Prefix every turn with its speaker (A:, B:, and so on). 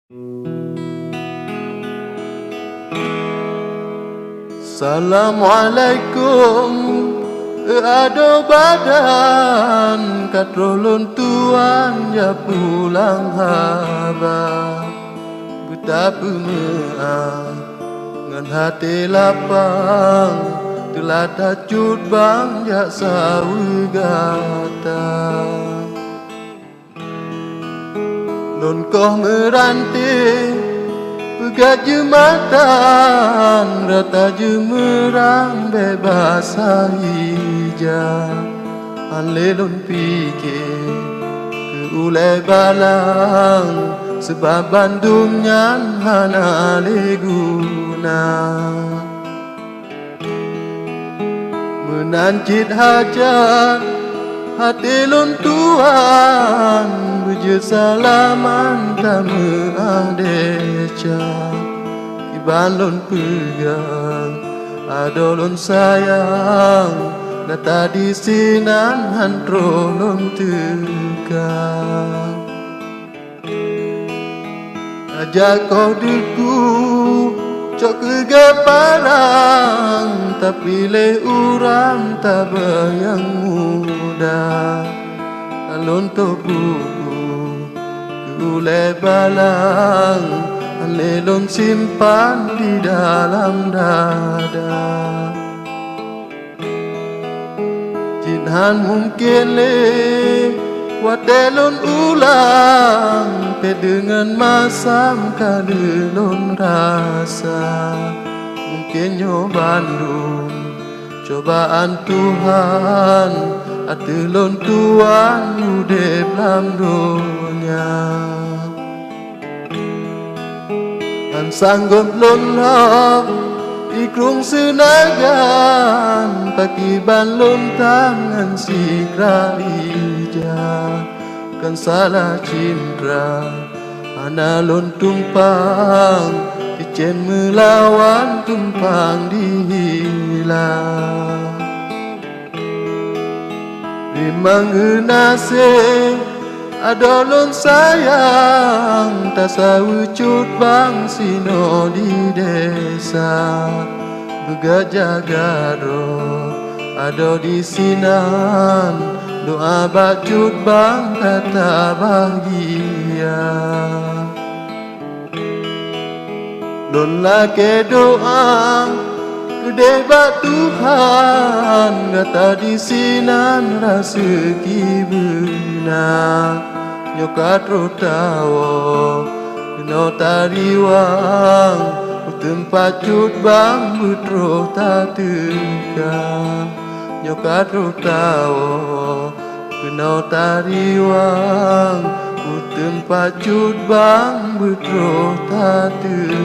A: Assalamualaikum ado badan katrolon tuan ya pulang haba betapa meang ngan hati lapang telah tacut bang ya sawi gata non koh meranting pegat jematan rata jemerang bebas hija anlelon pikir ke ulai balang sebab Bandung nyan hana leguna menancit hajat hati lon tuan bujur salaman tamu adeca kiban lon pegang adolon sayang nata di sinan hantro lon tegang ajak kau deku cok kegaparang tapi le urang tak bayang muda alon topuku keulai balang alelon simpan di dalam dada jinhan mungkin le wadelon ulang pe dengan masam kalelon rasa mungkin nyo Bandung cobaan Tuhan atelon tuan udep lam dunia han sanggup lon lok ikrung senagan pakiban lon tangan sikra ija kan salah cindra ana lon tumpang kecen melawan tumpang dihilang memang nase adolon sayang tasa wujud bang sino di desa begat jagaro ado di sinan doa bajut bang kata bahagia don lake doa gede bak Tuhan kata di sinan rasa kibuna nyokat rotawo no tariwang tempat cut bang butro tategang nyokat rotawo kena tariwang tempat cut bang butro tategang